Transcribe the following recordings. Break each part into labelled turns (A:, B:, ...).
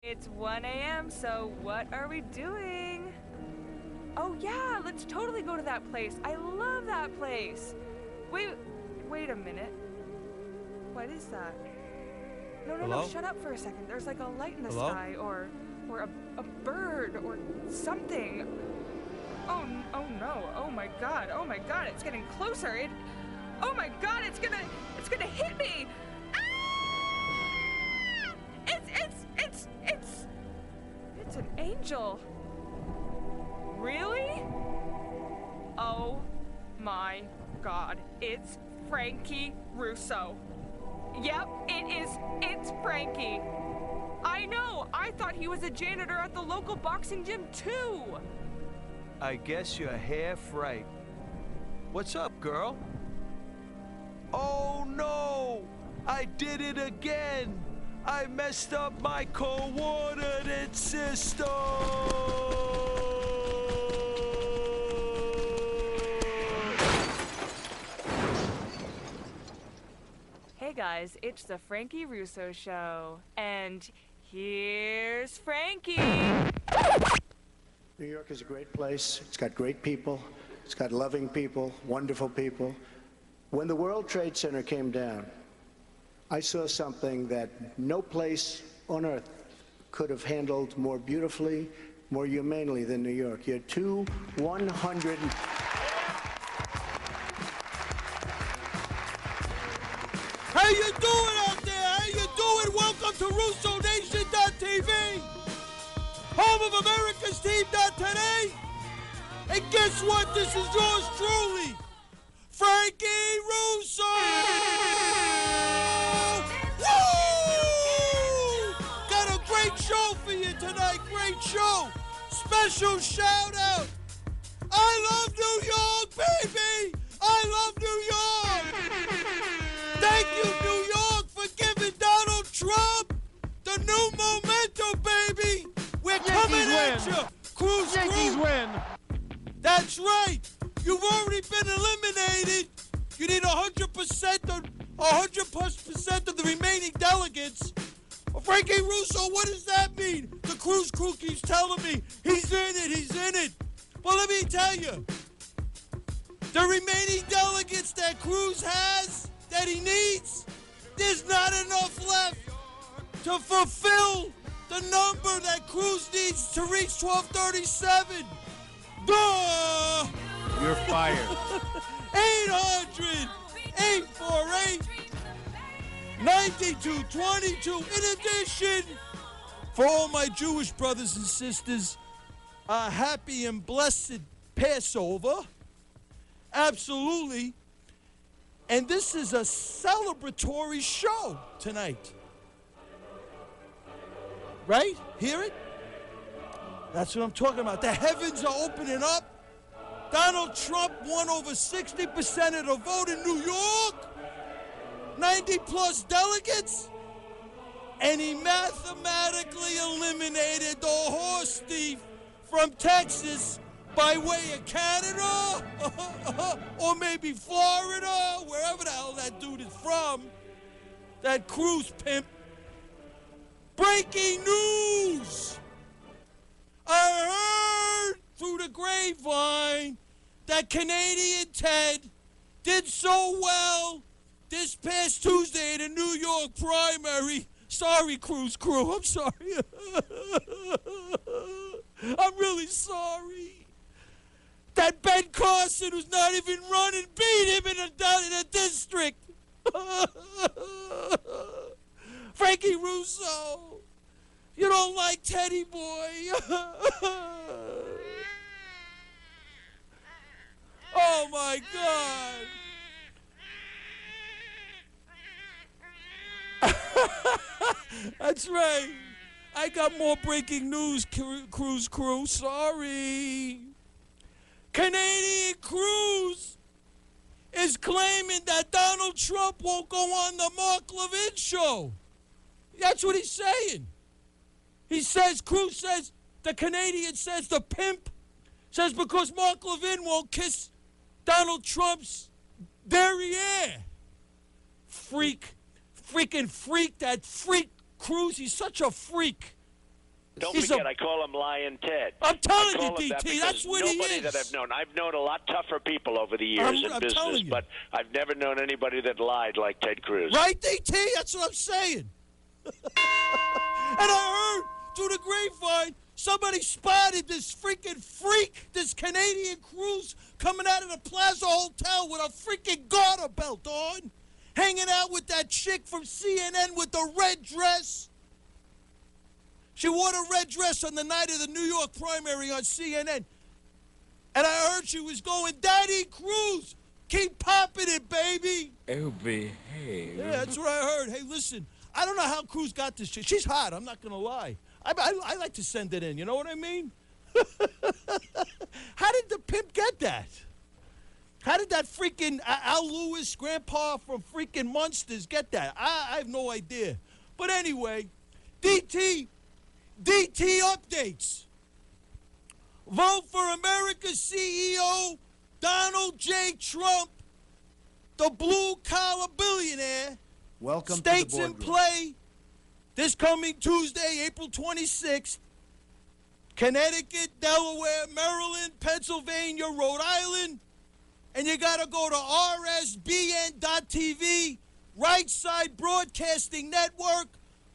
A: It's 1 a.m., so what are we doing? Oh yeah, let's totally go to that place. I love that place. Wait a minute. What is that? No,
B: Hello?
A: shut up for a second. There's like a light in the
B: Hello?
A: sky, or a bird, or something. Oh no, oh my god, it's getting closer. Oh my god, it's gonna hit me! Ah! It's an angel. Really? Oh my god, it's Frankie Russo. Yep, it's Frankie. I know, I thought he was a janitor at the local boxing gym too.
B: I guess you're half right. What's up, girl? Oh no! I did it again! I messed up my coordinate system!
A: Hey guys, it's the Frankie Russo Show, and here's Frankie!
C: New York is a great place. It's got great people. It's got loving people, wonderful people. When the World Trade Center came down, I saw something that no place on earth could have handled more beautifully, more humanely than New York. You're 100.
B: How you doing out there? How you doing? Welcome to RussoNation.tv, home of America's Team.today. And guess what? This is yours truly, Frankie Russo! Woo! Got a great show for you tonight, great show. Special shout out. I love New York, baby! I love New York! Thank you, New York, for giving Donald Trump the new momentum, baby! We're coming at you! Cruz
D: Yankees win.
B: That's right! You've already been eliminated! You need 100% of the remaining delegates. Frankie Russo, what does that mean? The Cruz crew keeps telling me he's in it. Well, let me tell you, the remaining delegates that Cruz has, that he needs, there's not enough left to fulfill the number that Cruz needs to reach 1237. Duh!
D: You're fired.
B: 800-848-9222. In addition, for all my Jewish brothers and sisters, a happy and blessed Passover. Absolutely. And this is a celebratory show tonight. Right? Hear it? That's what I'm talking about. The heavens are opening up. Donald Trump won over 60% of the vote in New York. 90-plus delegates. And he mathematically eliminated the horse thief from Texas by way of Canada or maybe Florida, wherever the hell that dude is from, that cruise pimp. Breaking news! I heard through the grapevine that Canadian Ted did so well this past Tuesday in the New York primary. Sorry, Cruise Crew, I'm sorry. I'm really sorry. That Ben Carson, who's not even running, beat him in the district. Frankie Russo, you don't like Teddy Boy. Oh, my God. That's right. I got more breaking news, Cruise Crew. Sorry. Canadian Cruise is claiming that Donald Trump won't go on the Mark Levin show. That's what he's saying. He says, Cruz says, the Canadian says, the pimp says because Mark Levin won't kiss Donald Trump's derriere. Freaking freak, that freak Cruz, he's such a freak.
D: Don't
B: He's
D: forget, I call him Lion Ted.
B: I'm telling
D: I
B: you,
D: call him that
B: DT,
D: because
B: that's what he
D: nobody
B: is.
D: that I've known a lot tougher people over the years in
B: I'm
D: business,
B: telling you.
D: but I've never known anybody that lied like Ted Cruz.
B: Right, DT? That's what I'm saying. And I heard through the grapevine, somebody spotted this freaking freak, this Canadian cruise, coming out of the Plaza Hotel with a freaking garter belt on, hanging out with that chick from CNN with the red dress. She wore the red dress on the night of the New York primary on CNN. And I heard she was going, Daddy Cruz, keep popping it, baby.
E: Oh, behave.
B: Yeah, that's what I heard. Hey, listen, I don't know how Cruz got this chick. She's hot, I'm not going to lie. I like to send it in, you know what I mean? How did the pimp get that? How did that freaking Al Lewis, grandpa from freaking Munsters, get that? I have no idea. But anyway, DT updates. Vote for America's CEO, Donald J. Trump, the blue-collar billionaire.
F: Welcome
B: States
F: to the
B: in
F: boardroom.
B: play this coming Tuesday, April 26th. Connecticut, Delaware, Maryland, Pennsylvania, Rhode Island. And you got to go to rsbn.tv, Right Side Broadcasting Network,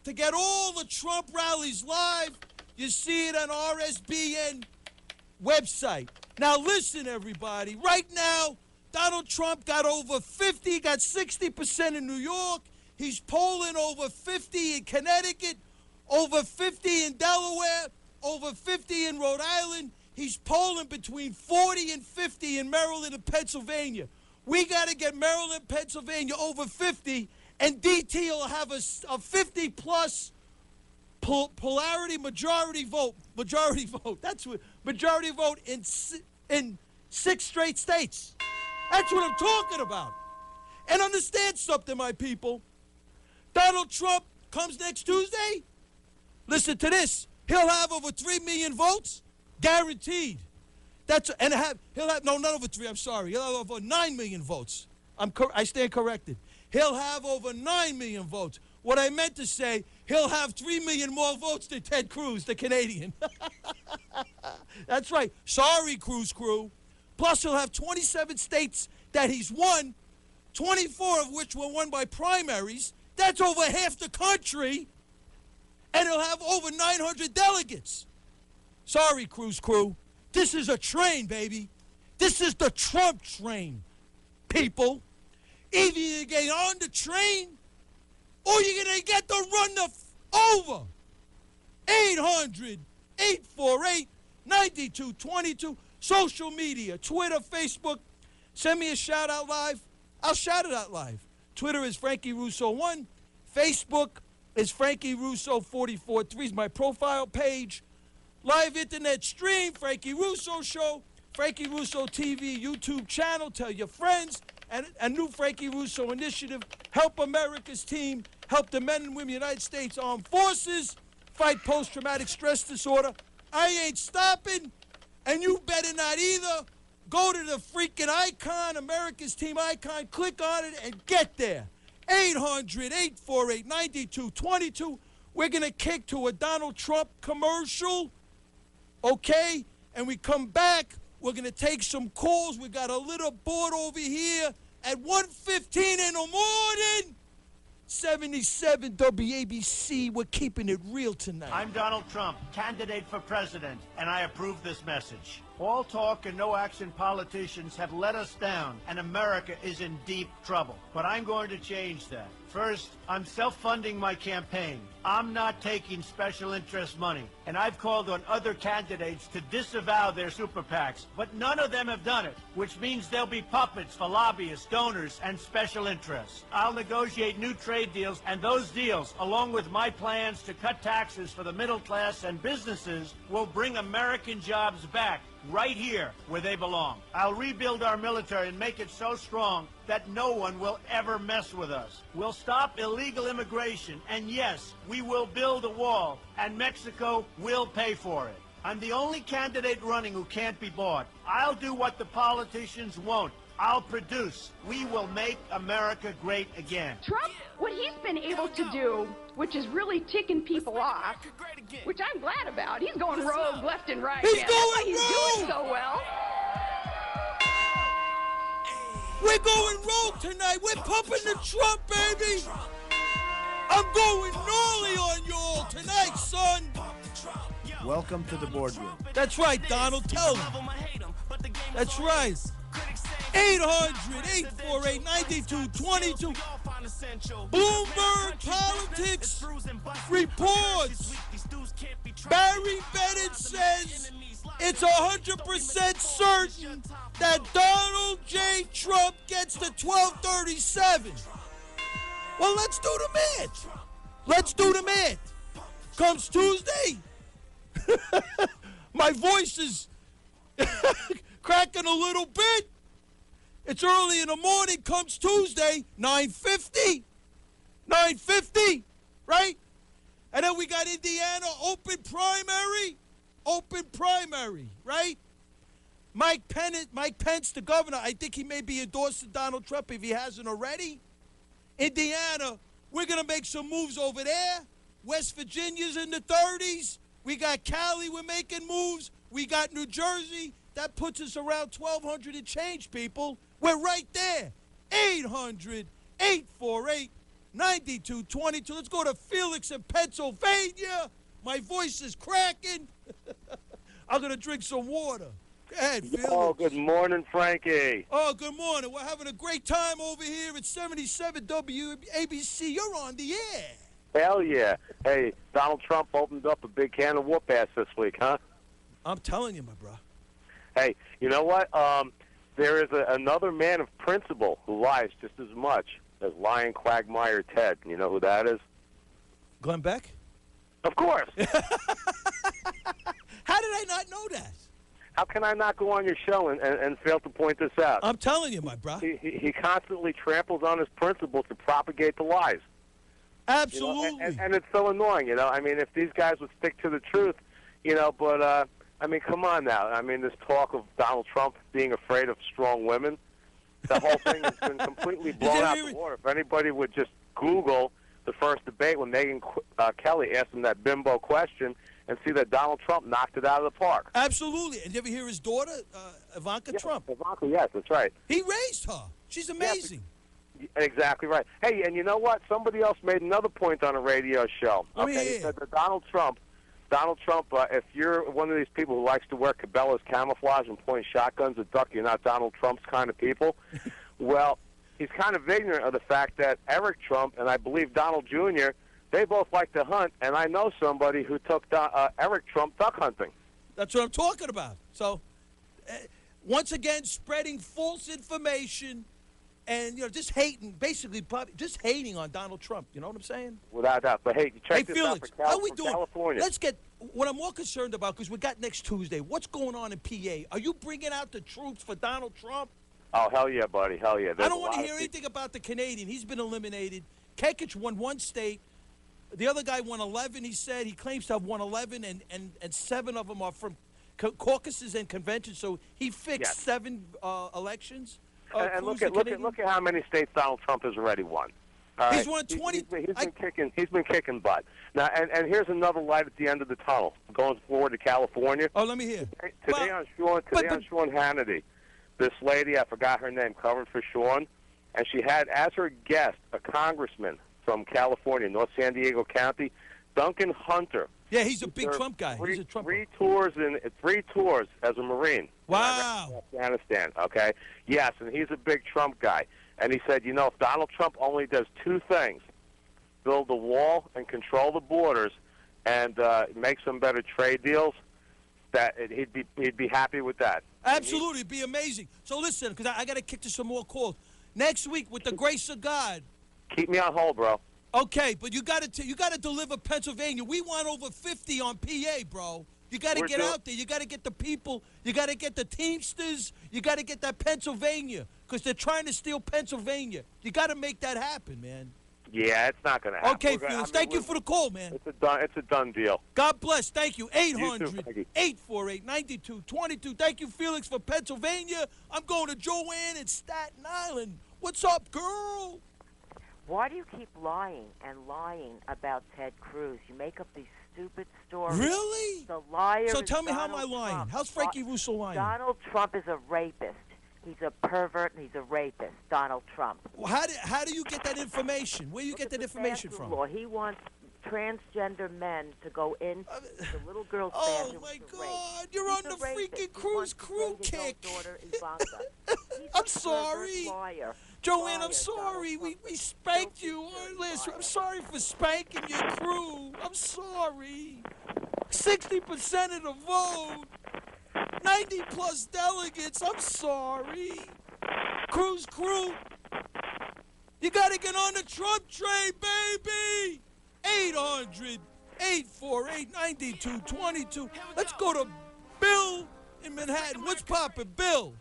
B: to get all the Trump rallies live. You see it on RSBN website. Now listen, everybody. Right now, Donald Trump got over 50, got 60% in New York. He's polling over 50 in Connecticut, over 50 in Delaware, over 50 in Rhode Island. He's polling between 40 and 50 in Maryland and Pennsylvania. We got to get Maryland, Pennsylvania over 50, and DT will have a 50-plus polarity majority vote. Majority vote. That's what majority vote in 6 straight states. That's what I'm talking about. And understand something, my people. Donald Trump comes next Tuesday. Listen to this. He'll have over 3 million votes, guaranteed. He'll have not over 3. I'm sorry. He'll have over 9 million votes. I stand corrected. He'll have over 9 million votes. What I meant to say, he'll have 3 million more votes than Ted Cruz, the Canadian. That's right. Sorry, Cruz crew. Plus, he'll have 27 states that he's won, 24 of which were won by primaries. That's over half the country. And he'll have over 900 delegates. Sorry, Cruz crew. This is a train, baby. This is the Trump train, people. Either you get on the train or you're going to get to run over. 800-848-9222. Social media, Twitter, Facebook. Send me a shout-out live. I'll shout it out live. Twitter is Frankie Russo 1. Facebook is Frankie Russo 44.3 is my profile page. Live internet stream, Frankie Russo Show, Frankie Russo TV YouTube channel. Tell your friends. And a new Frankie Russo initiative. Help America's team. Help the men and women of the United States Armed Forces fight post-traumatic stress disorder. I ain't stopping, and you better not either. Go to the freaking icon, America's team icon, click on it, and get there. 800-848-9222. We're going to kick to a Donald Trump commercial, okay? And we come back, we're going to take some calls. We got a little board over here at 1:15 in the morning. 77 WABC, we're keeping it real tonight.
G: I'm Donald Trump, candidate for president, and I approve this message. All talk and no action politicians have let us down, and America is in deep trouble. But I'm going to change that. First, I'm self-funding my campaign. I'm not taking special interest money. And I've called on other candidates to disavow their super PACs, but none of them have done it, which means they'll be puppets for lobbyists, donors, and special interests. I'll negotiate new trade deals, and those deals, along with my plans to cut taxes for the middle class and businesses, will bring American jobs back right here where they belong. I'll rebuild our military and make it so strong that no one will ever mess with us. We'll stop illegal immigration, and yes, we will build a wall, and Mexico will pay for it. I'm the only candidate running who can't be bought. I'll do what the politicians won't. I'll produce. We will make America great again.
H: Trump, what he's been able to do, which is really ticking people off, which I'm glad about.
F: about? He's going rogue left and right.
B: He's
F: man.
B: going
F: That's why he's doing
B: rogue.
F: so well.
B: We're going rogue tonight. We're pumping the Trump, baby. I'm going gnarly on you all tonight, son.
C: Welcome to the boardroom.
B: That's right, Donald. Tell him. That's right. 800-848-9222. Bloomberg Politics reports Barry Bennett says it's 100% certain that Donald J. Trump gets to 1237. Well, let's do the math. Let's do the math. Comes Tuesday, my voice is cracking a little bit. It's early in the morning. Comes Tuesday, 9:50. 9:50, right? And then we got Indiana open primary, right? Mike Pence, the governor, I think he may be endorsing Donald Trump if he hasn't already. Indiana, we're going to make some moves over there. West Virginia's in the 30s. We got Cali, we're making moves. We got New Jersey. That puts us around 1,200 and change, people. We're right there. 800-848-9222. Let's go to Felix in Pennsylvania. My voice is cracking. I'm going to drink some water. Go ahead, Felix.
H: Oh, good morning, Frankie.
B: Oh, good morning. We're having a great time over here at 77 WABC. You're on the air.
H: Hell yeah. Hey, Donald Trump opened up a big can of whoop ass this week, huh?
B: I'm telling you, my bro.
H: Hey, you know what? There is another man of principle who lies just as much as lying quagmire Ted. You know who that is?
B: Glenn Beck?
H: Of course.
B: How did I not know that?
H: How can I not go on your show and fail to point this out?
B: I'm telling you, my bro.
H: He constantly tramples on his principle to propagate the lies.
B: Absolutely.
H: You know, and it's so annoying, you know. I mean, if these guys would stick to the truth, you know, but, I mean, come on now. I mean, this talk of Donald Trump being afraid of strong women, the whole thing has been completely blown out the water. If anybody would just Google the first debate when Megyn Kelly asked him that bimbo question and see that Donald Trump knocked it out of the park.
B: Absolutely. And you ever hear his daughter, Ivanka Trump?
H: Ivanka, yes, that's right.
B: He raised her. She's amazing.
H: Yeah, exactly right. Hey, and you know what? Somebody else made another point on a radio show. Okay, he said that Donald Trump, if you're one of these people who likes to wear Cabela's camouflage and point shotguns at duck, you're not Donald Trump's kind of people. Well, he's kind of ignorant of the fact that Eric Trump and I believe Donald Jr., they both like to hunt, and I know somebody who took Eric Trump duck hunting.
B: That's what I'm talking about. So, once again, spreading false information and, you know, just hating, basically, just hating on Donald Trump. You know what I'm saying?
H: Without doubt. But, hey, check this
B: Felix,
H: out for
B: how we doing?
H: California.
B: Let's get what I'm more concerned about, because we got next Tuesday. What's going on in PA? Are you bringing out the troops for Donald Trump?
H: Oh, hell yeah, buddy. Hell yeah.
B: I don't want to hear anything about the Canadian. He's been eliminated. Kekich won one state. The other guy won 11, he said. He claims to have won 11, and 7 of them are from caucuses and conventions. So he fixed 7 elections.
H: And look at how many states Donald Trump has already won. All
B: He's
H: right?
B: won 20.
H: He's been kicking butt. Now, and here's another light at the end of the tunnel, going forward to California.
B: Oh, let me hear.
H: Today on Sean Hannity, this lady, I forgot her name, covered for Sean, and she had as her guest a congressman from California, North San Diego County, Duncan Hunter.
B: Yeah, he's a big Trump guy. He's a Trump.
H: 3 tours as a Marine.
B: Wow.
H: In Afghanistan, okay? Yes, and he's a big Trump guy. And he said, you know, if Donald Trump only does 2 things, build the wall and control the borders and make some better trade deals, that he'd be happy with that.
B: Absolutely, it'd be amazing. So listen, because I got to kick to some more calls. Next week, with the grace of God.
H: Keep me on hold, bro.
B: Okay, but you got to deliver Pennsylvania. We want over 50 on PA, bro. You got to get out there. You got to get the people. You got to get the Teamsters. You got to get that Pennsylvania, because they're trying to steal Pennsylvania. You got to make that happen, man.
H: Yeah, it's not going to happen.
B: Okay, Felix, thank you for the call, man.
H: It's a done deal.
B: God bless. Thank you. 800-848-9222. Thank you, Felix, for Pennsylvania. I'm going to Joanne in Staten Island. What's up, girl?
I: Why do you keep lying and lying about Ted Cruz? You make up these stupid stories.
B: Really?
I: a liar.
B: So tell me, how am I
I: Donald
B: lying?
I: Trump.
B: How's Frankie Russo lying?
I: Donald Trump is a rapist. He's a pervert and he's a rapist. Donald Trump.
B: Well, how do you get that information? Where do you get that information from?
I: Law. He wants transgender men to go in the little girl's
B: Oh
I: bathroom
B: my
I: to
B: God!
I: rape.
B: You're
I: He's
B: on the
I: a rapist.
B: freaking
I: He
B: Cruise
I: wants to
B: crew
I: date his own
B: kick.
I: daughter, Ivanka. He's
B: I'm
I: a
B: sorry.
I: pervert liar.
B: Joanne,
I: Liar.
B: I'm sorry.
I: Donald
B: We
I: Trump
B: spanked
I: is
B: you.
I: guilty,
B: Listen, I'm
I: liar.
B: sorry for spanking your crew. I'm sorry. 60% of the vote. 90+ delegates. I'm sorry. Cruise crew. You got to get on the Trump train, baby. 800-848-9222. Let's go to Bill in Manhattan. What's poppin', Bill?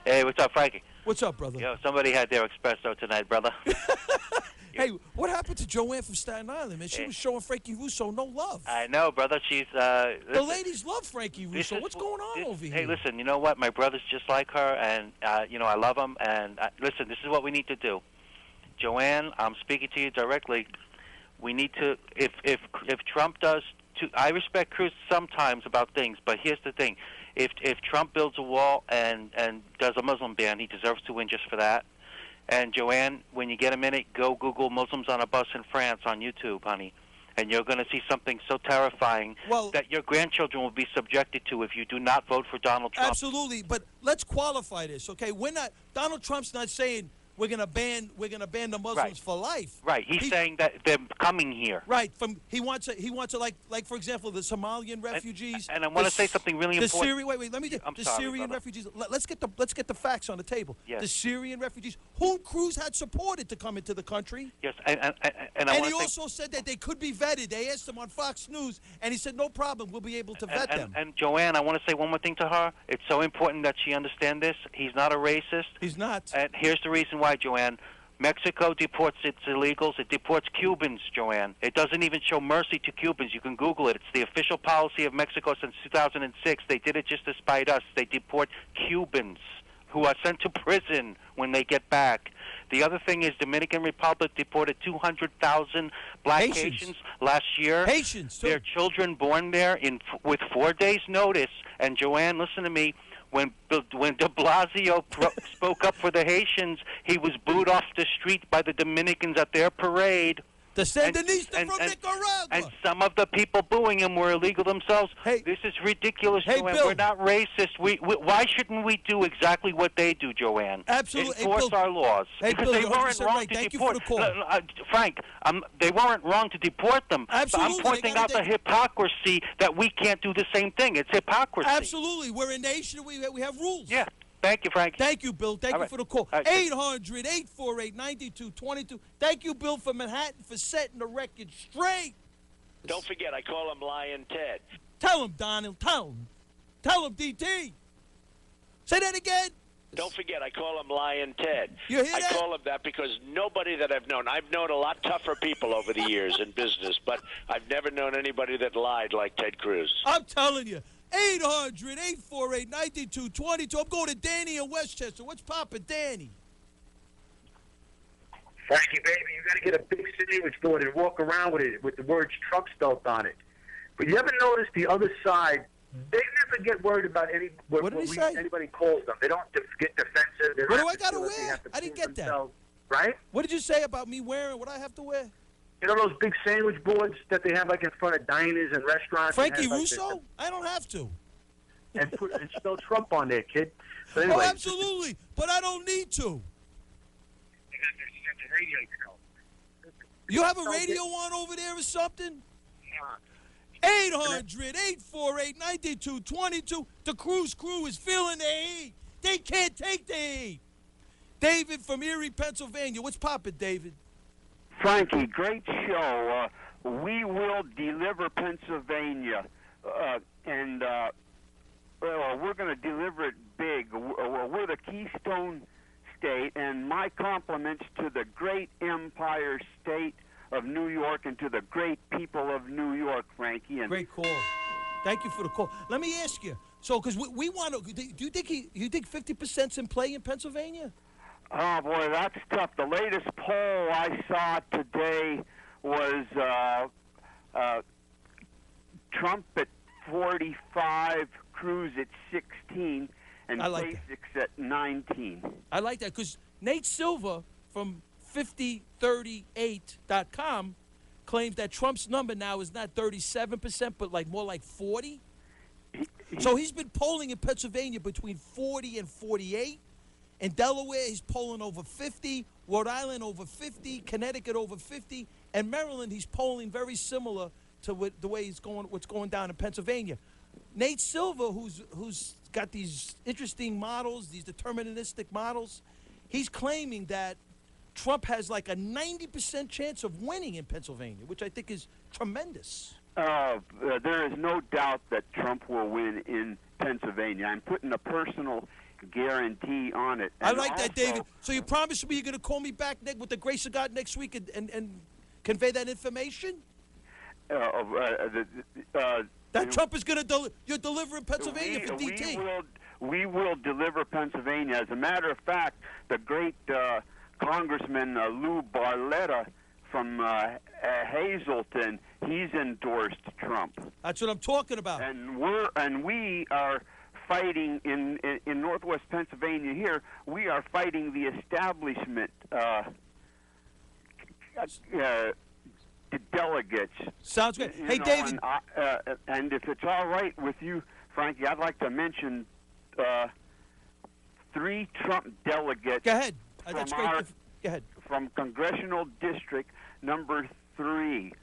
J: Hey, what's up, Frankie?
B: What's up, brother?
J: Yo, somebody had their espresso tonight, brother.
B: Hey, what happened to Joanne from Staten Island, man? She was showing Frankie Russo no love.
J: I know, brother. She's
B: the ladies love Frankie Russo. What's going on over here?
J: Hey, listen, you know what? My brother's just like her, and, you know, I love him. And, listen, this is what we need to do. Joanne, I'm speaking to you directly. We need to, if Trump does, I respect Cruz sometimes about things, but here's the thing. If Trump builds a wall and does a Muslim ban, he deserves to win just for that. And, Joanne, when you get a minute, go Google Muslims on a bus in France on YouTube, honey. And you're going to see something so terrifying that your grandchildren will be subjected to if you do not vote for Donald Trump.
B: Absolutely, but let's qualify this, okay? We're not. Donald Trump's not saying we're going to ban the Muslims for life.
J: Right. He's saying that they're coming here.
B: Right. He wants to like for example the Somalian refugees.
J: And I want to say something really important.
B: Let me.
J: I'm
B: the
J: sorry,
B: Syrian
J: brother.
B: refugees. Let's get the facts on the table.
J: Yes.
B: The Syrian refugees, whom Cruz had supported to come into the country.
J: Yes.
B: And he also said that they could be vetted. They asked him on Fox News, and he said no problem. We'll be able to vet them.
J: And Joanne, I want to say one more thing to her. It's so important that she understand this. He's not a racist.
B: He's not.
J: And here's the reason why, Joanne. Mexico deports its illegals. It deports Cubans, Joanne. It doesn't even show mercy to Cubans. You can Google it. It's the official policy of Mexico since 2006. They did it just to spite us. They deport Cubans who are sent to prison when they get back. The other thing is Dominican Republic deported 200,000 black Haitians last year.
B: Haitians, too.
J: Their children born there with 4 days' notice. And, Joanne, listen to me. When de Blasio spoke up for the Haitians, he was booed off the street by the Dominicans at their parade.
B: The Sandinista from Nicaragua.
J: And some of the people booing him were illegal themselves. Hey, this is ridiculous, Joanne.
B: Bill.
J: We're not racist. Why shouldn't we do exactly what they do, Joanne?
B: Absolutely.
J: Enforce our laws.
B: Hey,
J: because
B: Bill,
J: they weren't wrong
B: right.
J: to
B: Thank
J: deport.
B: you for the call.
J: Frank, they weren't wrong to deport them.
B: Absolutely.
J: I'm pointing out the hypocrisy that we can't do the same thing. It's hypocrisy.
B: Absolutely. We're a nation. We have rules.
J: Yeah. Thank you, Frank.
B: Thank you, Bill. Thank you for the call.
J: 800-848-9222.
B: Thank you, Bill, from Manhattan, for setting the record straight.
D: Don't forget, I call him Lion Ted.
B: Tell him, Donald. Tell him. Tell him, DT. Say that again.
D: Don't forget, I call him Lion Ted.
B: You hear
D: I
B: that?
D: call him that because nobody that I've known a lot tougher people over the years in business, but I've never known anybody that lied like Ted Cruz.
B: I'm telling you. 800-848-9222. I'm going to Danny in Westchester. What's poppin', Danny?
K: Frankie, baby, you got to get a big sandwich board and walk around with it with the words Trump spelled on it. But you ever notice the other side? They never get worried about anybody calls them. They don't get defensive. They don't
B: What do
K: have
B: I got to
K: feel like they
B: wear?
K: have to
B: I didn't
K: prove
B: get that.
K: themselves, right?
B: What did you say about me wearing what I have to wear?
K: You know those big sandwich boards that they have like in front of diners and restaurants?
B: Frankie
K: and have,
B: Russo? I don't have to.
K: And spell Trump on there, kid. So anyway,
B: oh, absolutely. But I don't need to. You have a radio on over there or something? 800-848-9222. The Cruz crew is feeling the heat. They can't take the heat. David from Erie, Pennsylvania. What's poppin', David?
L: Frankie, great show. We will deliver Pennsylvania, and we're going to deliver it big. We're the Keystone State, and my compliments to the great Empire State of New York and to the great people of New York, Frankie. And
B: great call. Thank you for the call. Let me ask you. So, because we want to, do you think 50%'s in play in Pennsylvania?
L: Oh, boy, that's tough. The latest poll I saw today was Trump at 45, Cruz at 16, and Kasich at 19.
B: I like that because Nate Silver from 5038.com claims that Trump's number now is not 37%, but more like 40. So he's been polling in Pennsylvania between 40 and 48. In Delaware, he's polling over 50. Rhode Island over 50. Connecticut over 50. And Maryland, he's polling very similar to the way what's going down in Pennsylvania. Nate Silver, who's got these interesting models, these deterministic models, he's claiming that Trump has like a 90% chance of winning in Pennsylvania, which I think is tremendous.
L: There is no doubt that Trump will win in Pennsylvania. I'm putting a personal guarantee on it.
B: I like that, David. So you promise me you're going to call me back with the grace of God next week and convey that information? That Trump is going to deliver in Pennsylvania for DT.
L: We will deliver Pennsylvania. As a matter of fact, the great Congressman Lou Barletta from Hazleton, he's endorsed Trump.
B: That's what I'm talking about.
L: And we are fighting in Northwest Pennsylvania. Here, we are fighting the establishment delegates.
B: Sounds good. Hey, David.
L: And if it's all right with you, Frankie, I'd like to mention 3 Trump delegates.
B: Go ahead. That's great. Go ahead.
L: From Congressional District number 3,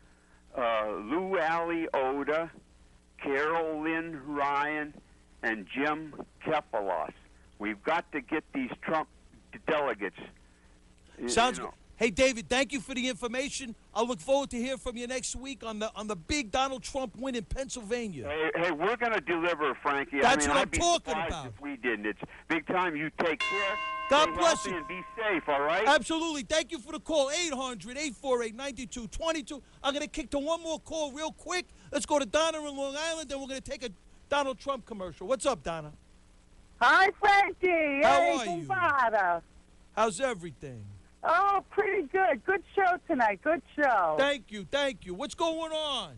L: Lou Aliotta, Carol Lynn Ryan, and Jim Kepelos. We've got to get these Trump delegates.
B: Sounds good. Hey, David, thank you for the information. I'll look forward to hearing from you next week on the big Donald Trump win in Pennsylvania.
L: Hey, we're going to deliver, Frankie.
B: That's what I'm
L: I'd be
B: talking
L: surprised
B: about.
L: If we didn't. It's big time. You take care.
B: God
L: Stay
B: bless
L: healthy
B: you.
L: And be safe, all right?
B: Absolutely. Thank you for the call. 800-848-9222. I'm going to kick to one more call real quick. Let's go to Donna in Long Island, then we're going to take a Donald Trump commercial. What's up, Donna?
M: Hi, Frankie.
B: How
M: hey,
B: are you?
M: Kumpada.
B: How's everything?
M: Oh, pretty good. Good show tonight. Good show.
B: Thank you. Thank you. What's going on?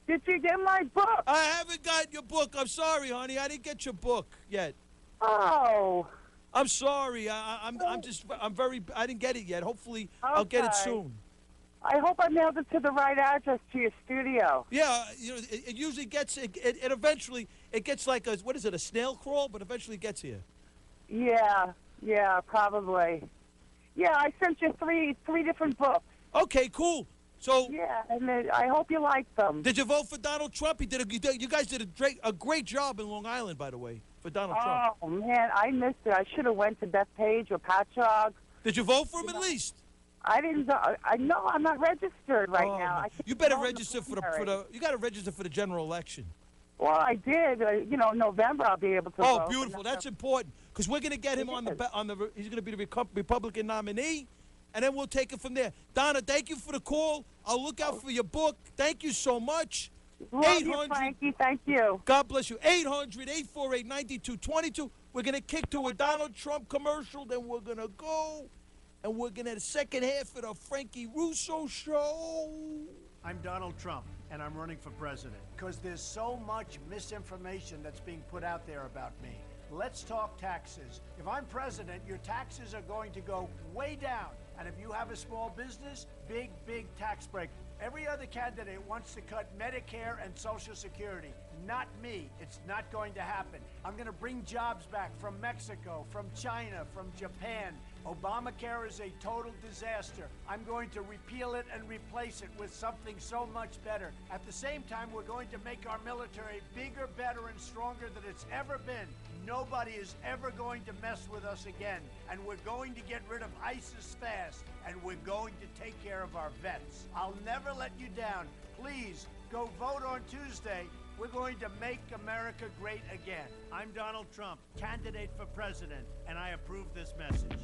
M: Did you get my book?
B: I haven't got your book. I'm sorry, honey. I didn't get your book yet.
M: Oh.
B: I'm sorry. I didn't get it yet. Hopefully, I'll get it soon.
M: I hope I mailed it to the right address to your studio.
B: Yeah, it usually gets it eventually it gets like a snail crawl, but eventually it gets here.
M: Yeah, probably. Yeah, I sent you three different books.
B: Okay, cool. So
M: yeah, and I hope you like them.
B: Did you vote for Donald Trump? You guys did a great job in Long Island, by the way, for Donald Trump.
M: Oh man, I missed it. I should have went to Bethpage or Patchogue.
B: Did you vote for him at least?
M: I didn't. I know I'm not registered right now.
B: You better register for the. You got to register for the general election.
M: Well, I did. November I'll be able to.
B: Oh,
M: vote.
B: beautiful! That's important because we're going to get him on the. He's going to be the Republican nominee, and then we'll take it from there. Donna, thank you for the call. I'll look out for your book. Thank you so much.
M: Love you, Frankie. Thank you.
B: God bless you. 800-848-9222. We're going to kick to a Donald Trump commercial. Then we're going to go, and we're going to the second half of the Frankie Russo show.
G: I'm Donald Trump, and I'm running for president because there's so much misinformation that's being put out there about me. Let's talk taxes. If I'm president, your taxes are going to go way down. And if you have a small business, big tax break. Every other candidate wants to cut Medicare and Social Security. Not me. It's not going to happen. I'm going to bring jobs back from Mexico, from China, from Japan. Obamacare is a total disaster. I'm going to repeal it and replace it with something so much better. At the same time, we're going to make our military bigger, better, and stronger than it's ever been. Nobody is ever going to mess with us again. And we're going to get rid of ISIS fast. And we're going to take care of our vets. I'll never let you down. Please, go vote on Tuesday. We're going to make America great again. I'm Donald Trump, candidate for president, and I approve this message.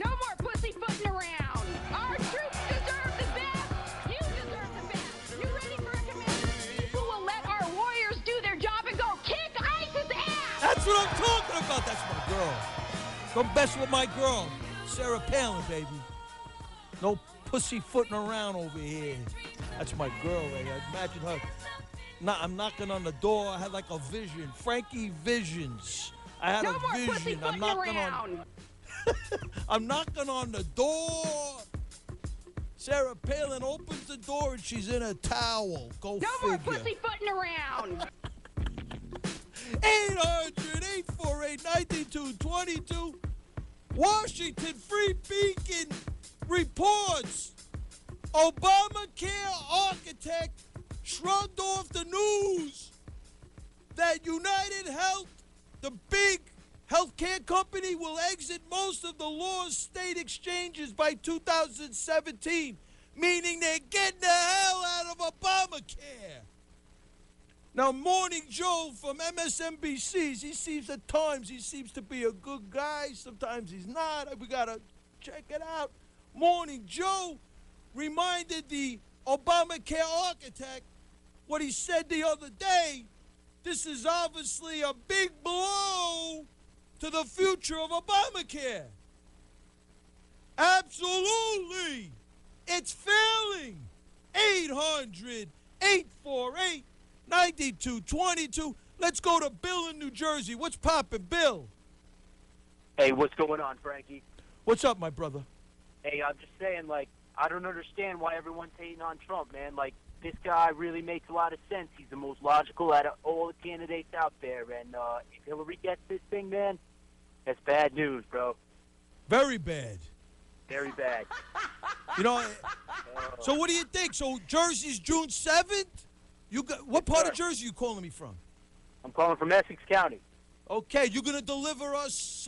F: No more pussyfooting around. Our troops deserve the best. You deserve the best. You ready for a command? Who will let our warriors do their job and go kick ISIS ass?
B: That's what I'm talking about. That's my girl. Don't mess with my girl, Sarah Palin, baby. No pussyfooting around over here. That's my girl right here. Imagine her I'm knocking on the door. I had like a vision. Frankie Visions. I had
F: No
B: a
F: more
B: vision.
F: pussyfooting around.
B: I'm knocking on the door. Sarah Palin opens the door and she's in a towel. Go
F: No
B: figure.
F: more pussyfooting around.
B: 800-848-9222. Washington Free Beacon reports Obamacare architect shrugged off the news that United Health, the big healthcare company, will exit most of the law's state exchanges by 2017, meaning they're getting the hell out of Obamacare. Now, Morning Joe from MSNBC, he seems at times he seems to be a good guy. Sometimes he's not. We got to check it out. Morning Joe reminded the Obamacare architect what he said the other day. This is obviously a big blow to the future of Obamacare. Absolutely. It's failing. 800-848-9222. Let's go to Bill in New Jersey. What's poppin', Bill?
N: Hey, what's going on, Frankie?
B: What's up, my brother?
N: Hey, I'm just saying, like, I don't understand why everyone's hating on Trump, man. Like, this guy really makes a lot of sense. He's the most logical out of all the candidates out there. And if Hillary gets this thing, man, that's bad news, bro.
B: Very bad.
N: Very bad.
B: You know, so what do you think? So Jersey's June 7th? You got, what part of Jersey are you calling me from?
N: I'm calling from Essex County.
B: Okay, you're going to deliver us,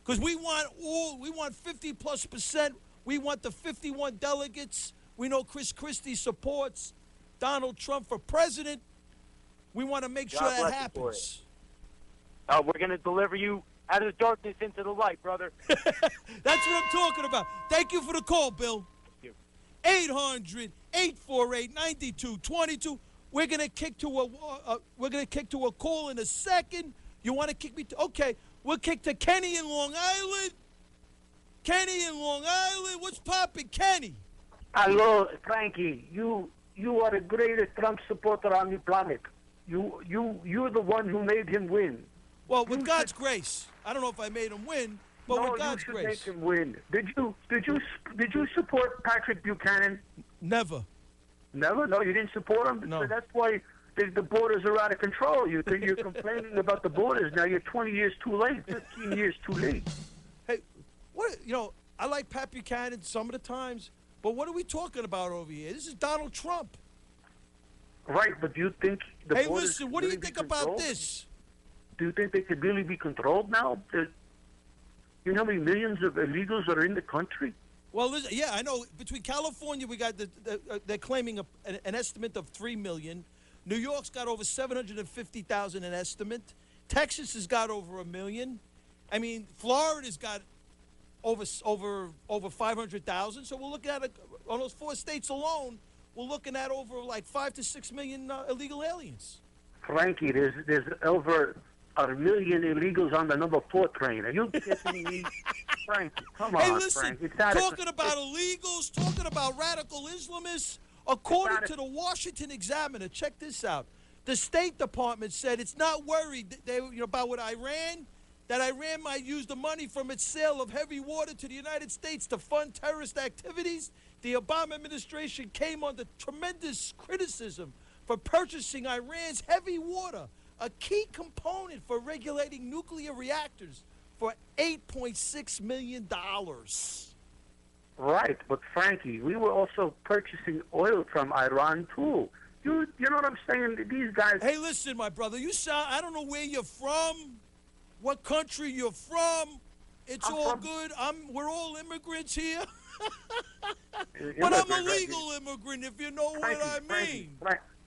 B: because we want 50+%. We want the 51 delegates. We know Chris Christie supports Donald Trump for president. We want to make sure that happens.
N: We're going to deliver you out of the darkness into the light, brother.
B: That's what I'm talking about. Thank you for the call, Bill. 800-848-9222. We're gonna kick to a call in a second. You want to kick me to? Okay, we'll kick to Kenny in Long Island. Kenny in Long Island, what's poppin', Kenny?
K: Hello, Frankie. You are the greatest Trump supporter on the planet. You're the one who made him win.
B: Well, with God's grace. I don't know if I made him win, but with God's grace.
K: No, you should make him win. Did you support Patrick Buchanan?
B: Never.
K: Never? No, you didn't support him?
B: No.
K: So that's why the borders are out of control. You're complaining about the borders. Now you're 20 years too late, 15 years too late.
B: Hey, I like Pat Buchanan some of the times, but what are we talking about over here? This is Donald Trump.
K: Right, but do you think the borders...
B: Hey, listen, what do you think about this?
K: Do you think they could really be controlled now? You know how many millions of illegals are in the country?
B: Well, listen, yeah, I know. Between California, we got they're claiming an estimate of 3 million. New York's got over 750,000 an estimate. Texas has got over 1 million. I mean, Florida's got over 500,000. So we're looking at on those 4 states alone, we're looking at over like 5 to 6 million illegal aliens.
K: Frankie, there's over 1 million illegals on the number 4 train. Are you kidding me? Frankie, come on,
B: hey, listen,
K: Frank.
B: talking about illegals, talking about radical Islamists, according to the Washington Examiner, check this out. The State Department said it's not worried about what Iran, that Iran might use the money from its sale of heavy water to the United States to fund terrorist activities. The Obama administration came under tremendous criticism for purchasing Iran's heavy water, a key component for regulating nuclear reactors, for $8.6 million.
K: Right, but Frankie, we were also purchasing oil from Iran too. You know what I'm saying? These guys...
B: Hey, listen, my brother, I don't know where you're from, what country you're from. It's all good. We're all immigrants here. But I'm a legal immigrant, if you know what I mean.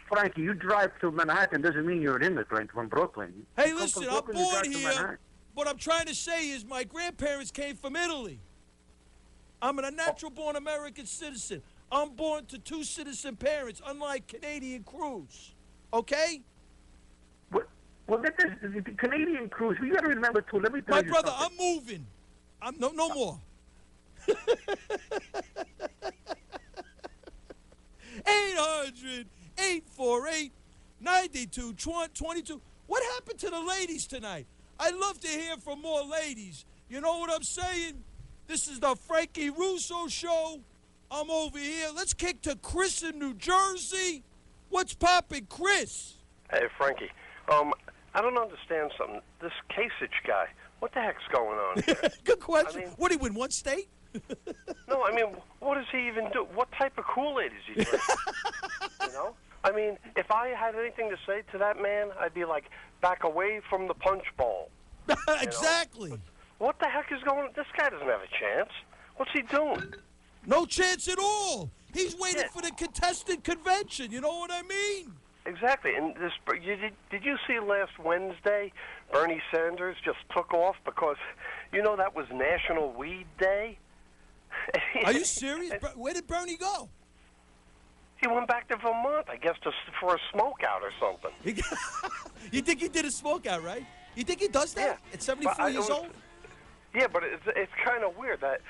K: Frankie, you drive to Manhattan doesn't mean you're an immigrant from Brooklyn.
B: Hey, listen, I'm born here. What I'm trying to say is my grandparents came from Italy. I'm a natural-born American citizen. I'm born to 2 citizen parents, unlike Canadian crews. Okay?
K: Well, the Canadian crews, you got to remember, too, let me tell you
B: my brother,
K: something.
B: I'm moving. I'm no more. 800-848 92, 22. What happened to the ladies tonight? I'd love to hear from more ladies. You know what I'm saying? This is the Frankie Russo Show. I'm over here. Let's kick to Chris in New Jersey. What's poppin', Chris?
O: Hey, Frankie. I don't understand something. This Kasich guy, what the heck's going on here?
B: Good question.
O: I mean,
B: what, he win one state?
O: No, I mean, what does he even do? What type of Kool-Aid is he drinking? You know? I mean, if I had anything to say to that man, I'd be like, back away from the punch bowl.
B: Exactly.
O: What the heck is going on? This guy doesn't have a chance. What's he doing?
B: No chance at all. He's waiting for the contested convention. You know what I mean?
O: Exactly. And this, did you see last Wednesday, Bernie Sanders just took off because, you know, that was National Weed Day?
B: Are you serious? Where did Bernie go?
O: He went back to Vermont, I guess, for a smoke out or something.
B: You think he did a smoke out, right? You think he does that at 74 years old?
O: Yeah, but it's kind of weird that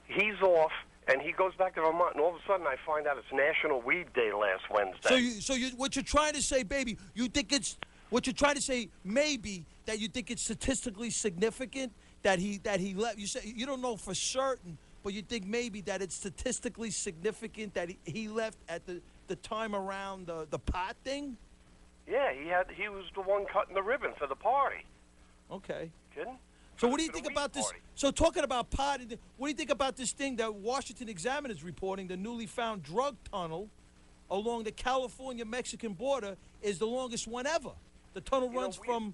O: he's off and he goes back to Vermont, and all of a sudden I find out it's National Weed Day last Wednesday.
B: So what you're trying to say, baby? You think it's what you're trying to say? Maybe that you think it's statistically significant that he left. You say you don't know for certain, but you think maybe that it's statistically significant that he left at the time around the pot thing.
O: Yeah, he was the one cutting the ribbon for the party.
B: Okay.
O: Kidding?
B: So what do you think about this? So talking about pot, what do you think about this thing that Washington Examiner is reporting? The newly found drug tunnel along the California-Mexican border is the longest one ever. The tunnel runs from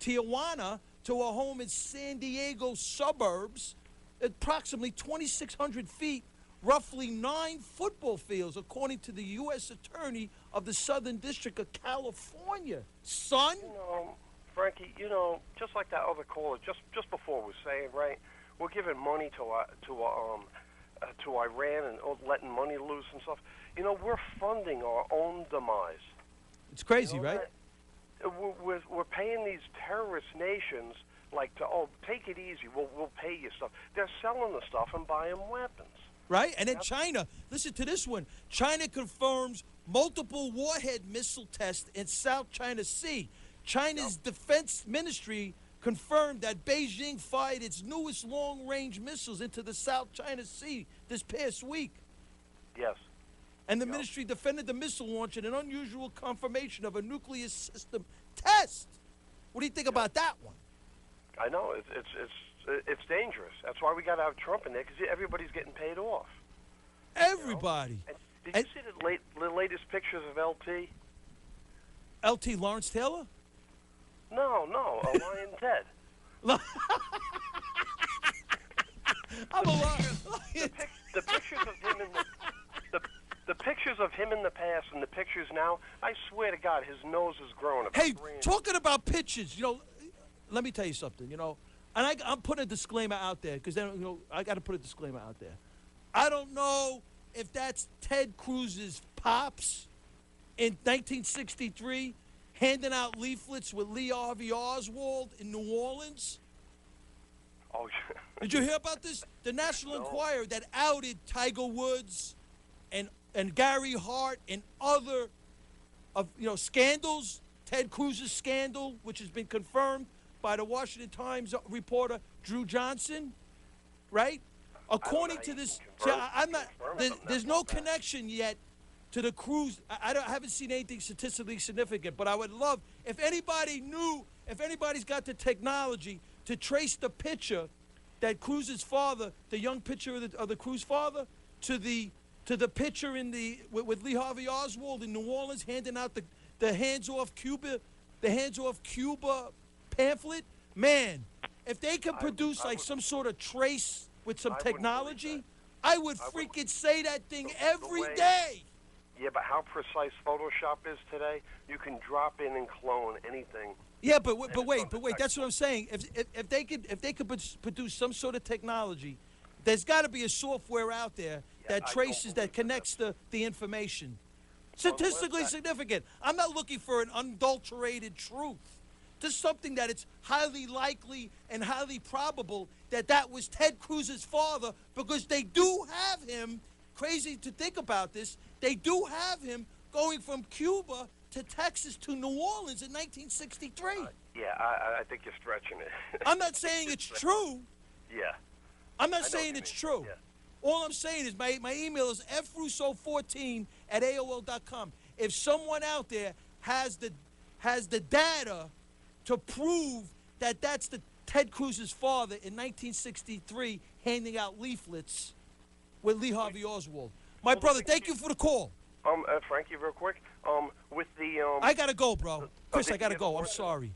B: Tijuana to a home in San Diego suburbs, approximately 2,600 feet, roughly 9 football fields, according to the U.S. Attorney of the Southern District of California. Son?
O: You know, Frankie, you know, just like that other caller just before was saying, right? We're giving money to Iran and letting money loose and stuff. You know, we're funding our own demise.
B: It's crazy,
O: you know
B: right?
O: We're paying these terrorist nations like take it easy. We'll pay you stuff. They're selling the stuff and buying weapons.
B: Right? And then China, listen to this one. China confirms multiple warhead missile tests in South China Sea. China's defense ministry confirmed that Beijing fired its newest long-range missiles into the South China Sea this past week.
O: Yes.
B: And the ministry defended the missile launch in an unusual confirmation of a nuclear system test. What do you think about that one?
O: I know. It's dangerous. That's why we got to have Trump in there, because everybody's getting paid off.
B: Everybody.
O: You know? Did you see the latest pictures of LT?
B: LT Lawrence Taylor?
O: No, Lion Ted.
B: I'm a lion.
O: The pictures of him in the pictures of him in the past and the pictures now, I swear to God, his nose is growing.
B: Hey, talking about pictures, you know, let me tell you something, you know, and I'm putting a disclaimer out there because then, you know, I got to put a disclaimer out there. I don't know if that's Ted Cruz's pops in 1963 handing out leaflets with Lee Harvey Oswald in New Orleans.
O: Oh,
B: did you hear about this? The National Enquirer that outed Tiger Woods and Gary Hart and other scandals. Ted Cruz's scandal, which has been confirmed by the Washington Times reporter Drew Johnson, right? According to this, there's no connection yet to the Cruz. I haven't seen anything statistically significant, but I would love if anybody's got the technology to trace the picture that Cruz's father, the young pitcher of the Cruz father, to the picture with Lee Harvey Oswald in New Orleans handing out the hands off Cuba pamphlet. Man, if they could produce some sort of trace with some technology, I would freaking say that thing every day.
O: Yeah, but how precise Photoshop is today, you can drop in and clone anything.
B: Yeah, but wait, that's what I'm saying. If they could produce some sort of technology, there's got to be a software out there that traces, that connects the information. Statistically significant. I'm not looking for an unadulterated truth. Just something that it's highly likely and highly probable that was Ted Cruz's father, because they do have him, crazy to think about this, they do have him going from Cuba to Texas to New Orleans in 1963.
O: Yeah, I think you're stretching it.
B: I'm not saying it's true.
O: Yeah.
B: I'm not saying it's true.
O: Yeah.
B: All I'm saying is my email is frusso14@aol.com. If someone out there has the data to prove that that's the Ted Cruz's father in 1963 handing out leaflets with Lee Harvey Oswald. My brother, thank you for the call.
O: Frankie, real quick. With the
B: I gotta go, bro. Chris, I gotta go. I'm sorry.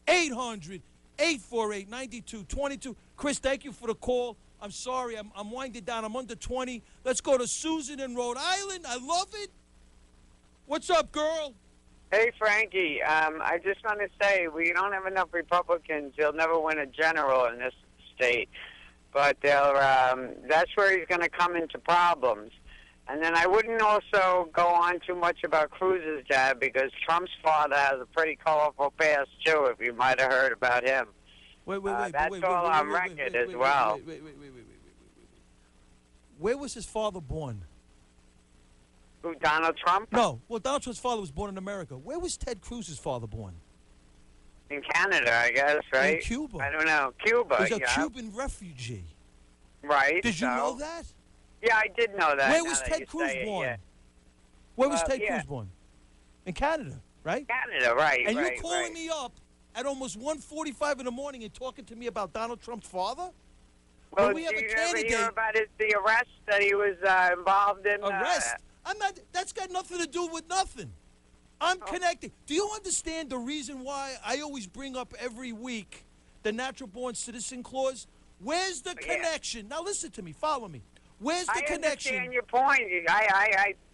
B: 800-848-9222. Chris, thank you for the call. I'm sorry. I'm winding down. I'm under 20. Let's go to Susan in Rhode Island. I love it. What's up, girl?
P: Hey, Frankie. I just want to say we don't have enough Republicans. He'll never win a general in this state. But that's where he's going to come into problems. And then I wouldn't also go on too much about Cruz's dad because Trump's father has a pretty colorful past, too, if you might have heard about him. That's all on record as well.
B: Wait. Where was his father born?
P: Who, Donald Trump?
B: No. Well, Donald Trump's father was born in America. Where was Ted Cruz's father born?
P: In Canada, I guess, right?
B: In Cuba.
P: I don't know. Cuba,
B: He's a Cuban refugee.
P: Right.
B: Did you know that?
P: Yeah, I did know that.
B: Where was Ted Cruz born?
P: Yeah.
B: Where was Ted Cruz born? In Canada, right?
P: Canada, right.
B: And you're calling me up at almost 1:45 in the morning and talking to me about Donald Trump's father?
P: Well,
B: when we have
P: did
B: a
P: you ever
B: candidate,
P: hear about the arrest that he was involved in?
B: Arrest? I'm not. That's got nothing to do with nothing. I'm connected. Do you understand the reason why I always bring up every week the natural born citizen clause? Where's the connection? Now listen to me. Follow me. Where's the connection?
P: I understand your point.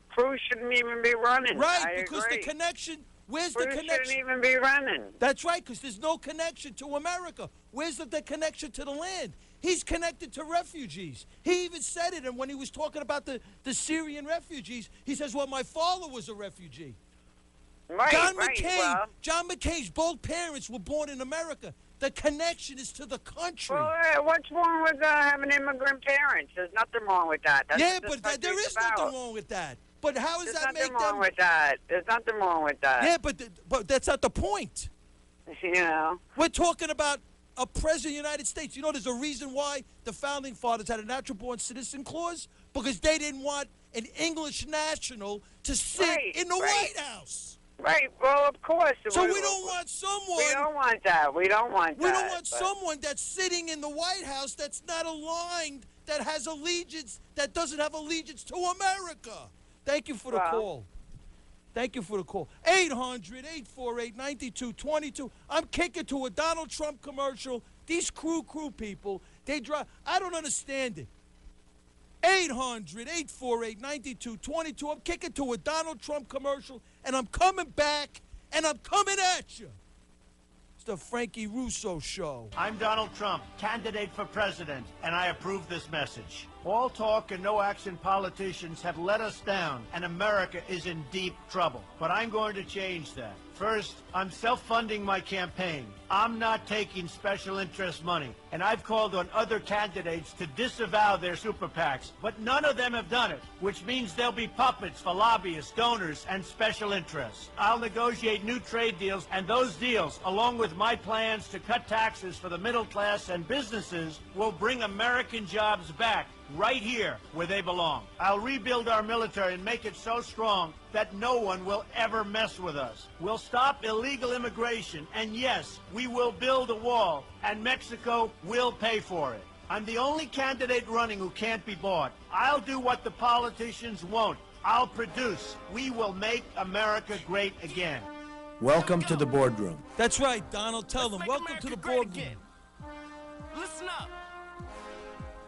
P: Cruz shouldn't even be running.
B: Right, because the connection. Where's the connection?
P: Cruz shouldn't even be running.
B: That's right, because there's no connection to America. Where's the connection to the land? He's connected to refugees. He even said it, and when he was talking about the Syrian refugees, he says, well, my father was a refugee.
P: Right,
B: John McCain's both parents were born in America. The connection is to the country.
P: Well, what's wrong with having immigrant parents? There's nothing wrong with that. That's
B: but there is nothing wrong with that. But how does that make them?
P: There's nothing wrong with that. There's nothing wrong with that.
B: Yeah, but that's not the point.
P: You know.
B: We're talking about a president of the United States. You know, there's a reason why the founding fathers had a natural-born citizen clause? Because they didn't want an English national to sit in the White House.
P: Right. Well, of course.
B: So we don't want someone.
P: We don't want that. We don't want that.
B: We don't want someone that's sitting in the White House that's not aligned, that has allegiance, that doesn't have allegiance to America. Thank you for the call. Thank you for the call. 800-848-9222. I'm kicking to a Donald Trump commercial. These crew people, they drive. I don't understand it. 800-848-9222. I'm kicking to a Donald Trump commercial, and I'm coming back, and I'm coming at you. It's the Frankie Russo Show.
G: I'm Donald Trump, candidate for president, and I approve this message. All talk and no action politicians have let us down, and America is in deep trouble. But I'm going to change that. First, I'm self-funding my campaign. I'm not taking special interest money. And I've called on other candidates to disavow their super PACs, but none of them have done it, which means they'll be puppets for lobbyists, donors, and special interests. I'll negotiate new trade deals, and those deals, along with my plans to cut taxes for the middle class and businesses, will bring American jobs back right here where they belong. I'll rebuild our military and make it so strong that no one will ever mess with us. We'll stop illegal immigration, and yes, we will build a wall, and Mexico will pay for it. I'm the only candidate running who can't be bought. I'll do what the politicians won't. I'll produce. We will make America great again.
B: Welcome to the boardroom. That's right, Donald. Tell them. Welcome to the boardroom.
Q: Listen up.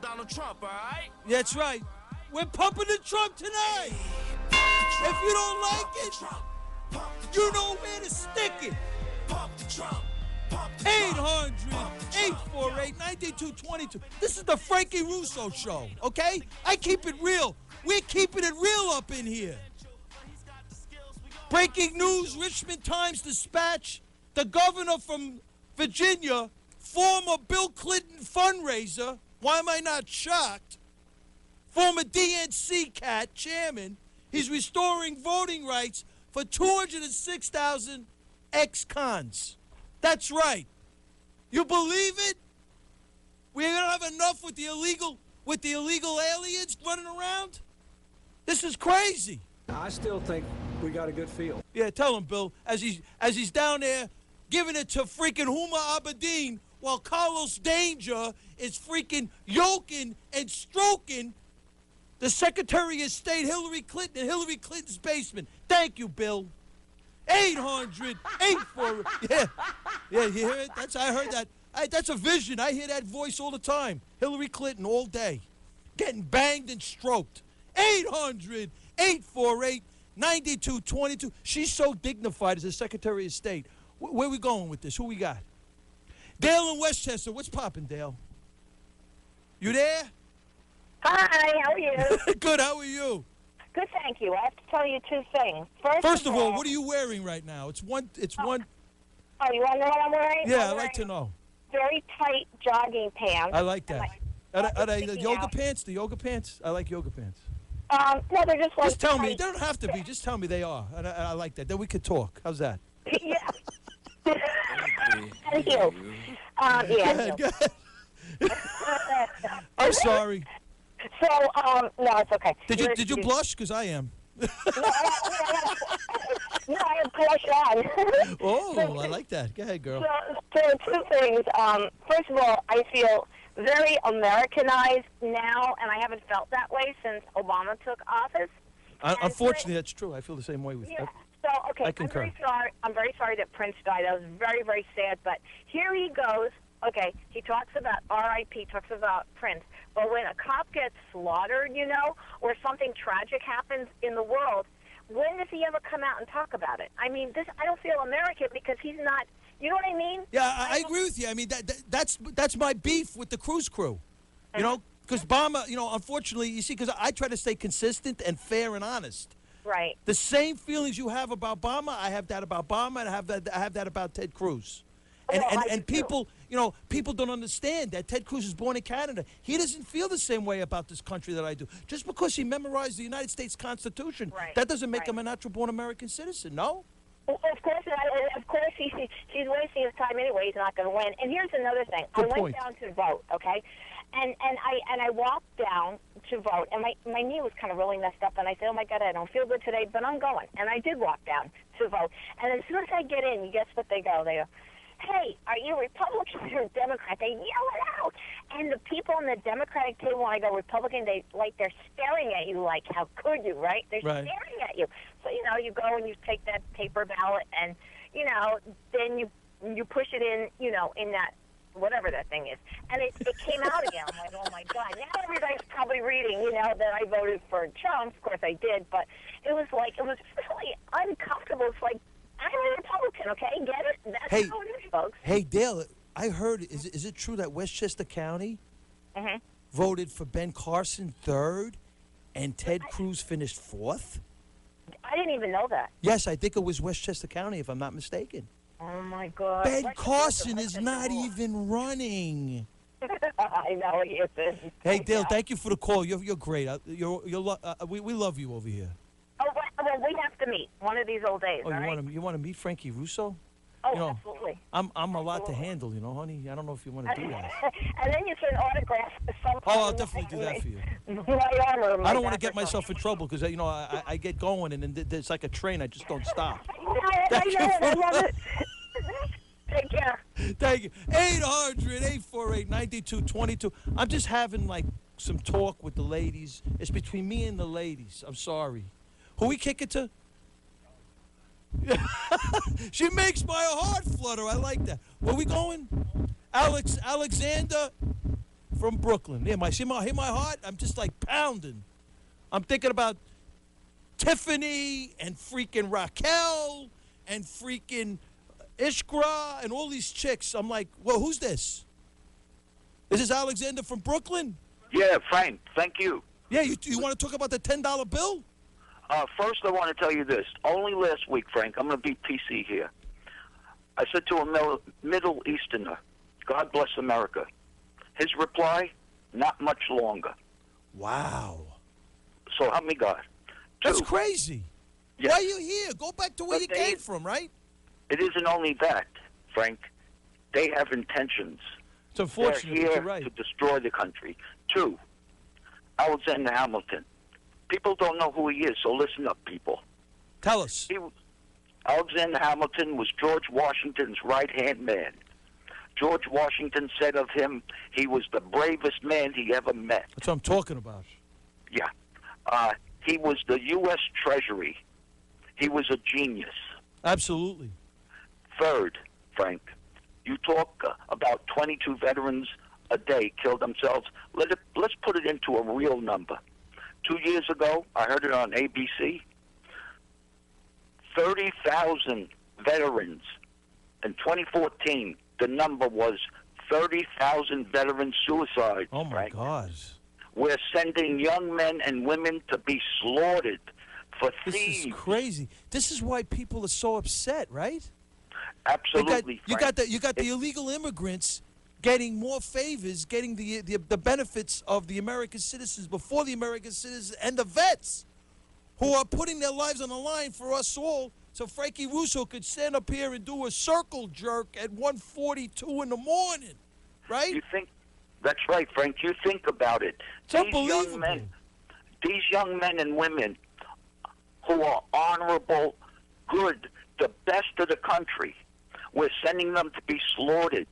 Q: Donald Trump, all right?
B: That's right. We're pumping the Trump tonight. If you don't like it, you know where to stick it. 800-848-9222. This is the Frankie Russo Show, okay? I keep it real. We're keeping it real up in here. Breaking news, Richmond Times-Dispatch. The governor from Virginia, former Bill Clinton fundraiser, why am I not shocked? Former DNC chairman, he's restoring voting rights for 206,000 ex-cons. That's right. You believe it? We don't have enough with the illegal aliens running around? This is crazy.
R: I still think we got a good feel.
B: Yeah, tell him, Bill, as he's down there giving it to freaking Huma Abedin while Carlos Danger is freaking yoking and stroking the Secretary of State Hillary Clinton in Hillary Clinton's basement. Thank you, Bill. 800-84. Yeah, you hear it? I heard that. That's a vision. I hear that voice all the time. Hillary Clinton all day, getting banged and stroked. 800-848-9222. She's so dignified as a Secretary of State. Where we going with this? Who we got? Dale in Westchester. What's poppin', Dale? You there?
S: Hi, how are you?
B: Good, how are you?
S: Good, thank you. I have to tell you two things.
B: First of all, what are you wearing right now? It's one.
S: Oh, you want to know what I'm wearing?
B: Yeah, I'd like to know.
S: Very tight jogging pants.
B: I like that. Are they the yoga pants? The yoga pants? I like yoga pants.
S: No, they're just like
B: Just tell me.
S: tight.
B: They don't have to be. Just tell me they are. I like that. Then we could talk. How's that?
S: Yeah. Thank you. Yeah.
B: Go ahead. I'm sorry.
S: So, no, it's okay.
B: Did you blush? Because I am.
S: No, I have blush on.
B: Oh, I like that. Go ahead, girl.
S: So two things. First of all, I feel very Americanized now, and I haven't felt that way since Obama took office.
B: Unfortunately, that's true. I feel the same way with
S: Yeah.
B: that.
S: So, okay,
B: I concur.
S: I'm very sorry that Prince died. That was very, very sad. But here he goes. Okay, he talks about R.I.P., talks about Prince. But when a cop gets slaughtered, or something tragic happens in the world, when does he ever come out and talk about it? I mean, I don't feel American because he's not, you know what I mean?
B: Yeah, I agree with you. I mean, that's my beef with the cruise crew. You know, because Obama, unfortunately, you see, because I try to stay consistent and fair and honest.
S: Right.
B: The same feelings you have about Obama, I have that about Obama, and I have that about Ted Cruz. And people, people don't understand that Ted Cruz is born in Canada. He doesn't feel the same way about this country that I do. Just because he memorized the United States Constitution, that doesn't make him a natural-born American citizen, no?
S: Well, of course he's wasting his time anyway. He's not going to win. And here's another thing. I went down to vote, okay? And I walked down to vote, and my knee was kind of really messed up, and I said, oh, my God, I don't feel good today, but I'm going. And I did walk down to vote. And as soon as I get in, you guess what they go? They go, hey, are you Republican or Democrat? They yell it out. And the people on the Democratic table, when I go Republican, they're staring at you like, how could you, right? They're staring at you. So, you go and you take that paper ballot and, then you push it in, in that, whatever that thing is. And it came out again. I'm like, oh, my God. Now everybody's probably reading, that I voted for Trump. Of course I did. But it was really uncomfortable. It's like, I'm a Republican, okay? Get it? That's how it is, folks.
B: Hey, Dale, I heard, is it true that Westchester County voted for Ben Carson third and Ted Cruz finished fourth?
S: I didn't even know that.
B: Yes, I think it was Westchester County, if I'm not mistaken.
S: Oh, my God.
B: Ben Carson is not even running.
S: I know he isn't.
B: Hey, Dale, thank you for the call. You're great. We love you over here.
S: Oh, well, we have to meet one of these old days.
B: Oh, you want to meet Frankie Russo?
S: Oh, absolutely.
B: I'm a lot to handle, honey. I don't know if you want to do that.
S: And then you can autograph some.
B: Oh, I'll definitely do that for you.
S: My armor.
B: I don't want to get myself in trouble because I get going and then it's like a train. I just don't stop.
S: I love it. Take care.
B: Thank you. 800-848-9222. I'm just having some talk with the ladies. It's between me and the ladies. I'm sorry. Who we kick it to? She makes my heart flutter. I like that. Where we going? Alexander from Brooklyn. Yeah, hear my heart? I'm just pounding. I'm thinking about Tiffany and freaking Raquel and freaking Ishkra and all these chicks. I'm like, well, who's this? Is this Alexander from Brooklyn?
T: Yeah, Frank, thank you.
B: Yeah, you want to talk about the $10 bill?
T: First, I want to tell you this. Only last week, Frank, I'm going to be PC here. I said to a Middle Easterner, God bless America. His reply, not much longer.
B: Wow.
T: So help me God.
B: That's crazy.
T: Yes.
B: Why are you here? Go back to where
T: But
B: you came from, right?
T: It isn't only that, Frank. They have intentions.
B: It's unfortunate,
T: They're
B: but
T: here
B: you're right.
T: to destroy the country. 2, Alexander Hamilton. People don't know who he is, so listen up, people.
B: Tell us.
T: Alexander Hamilton was George Washington's right-hand man. George Washington said of him, he was the bravest man he ever met.
B: That's what I'm talking about.
T: Yeah. He was the U.S. Treasury. He was a genius.
B: Absolutely.
T: 3rd, Frank, you talk about 22 veterans a day killed themselves. Let's put it into a real number. 2 years ago, I heard it on ABC, 30,000 veterans. In 2014, the number was 30,000 veteran suicides.
B: Oh, my
T: Frank.
B: God.
T: We're sending young men and women to be slaughtered for
B: This
T: thieves.
B: is crazy. This is why people are so upset, right?
T: Absolutely,
B: You
T: Frank.
B: got the illegal immigrants getting more favors, getting the benefits of the American citizens before the American citizens, and the vets who are putting their lives on the line for us all. So Frankie Russo could stand up here and do a circle jerk at 1:42 in the morning, right?
T: You think that's right, Frank. You think about it.
B: It's unbelievable.
T: These young men and women who are honorable, good, the best of the country, we're sending them to be slaughtered.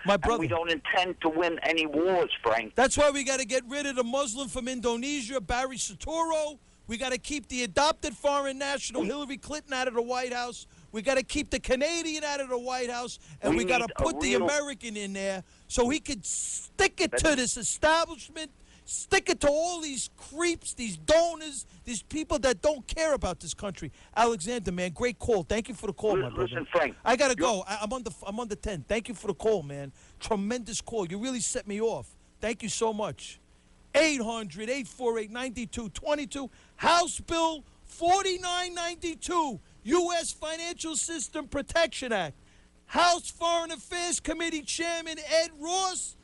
B: My brother.
T: And we don't intend to win any wars, Frank.
B: That's why we got to get rid of the Muslim from Indonesia, Barry Soetoro. We got to keep the adopted foreign national Hillary Clinton out of the White House. We got to keep the Canadian out of the White House, and we got to put the American in there so he could stick it to this establishment, stick it to all these creeps, these donors, these people that don't care about this country. Alexander, man, great call. Thank you for the call, my brother.
T: Listen, Frank.
B: I gotta go. I'm on the 10. Thank you for the call, man. Tremendous call. You really set me off. Thank you so much. 800-848-9222. House Bill 4992, U.S. Financial System Protection Act. House Foreign Affairs Committee Chairman Ed Ross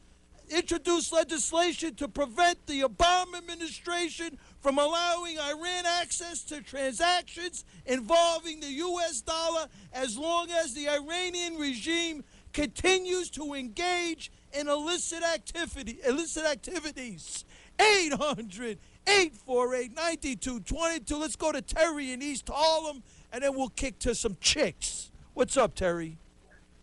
B: introduced legislation to prevent the Obama administration from allowing Iran access to transactions involving the U.S. dollar as long as the Iranian regime continues to engage in illicit activities. 800-848-9222. Let's go to Terry in East Harlem, and then we'll kick to some chicks. What's up, Terry?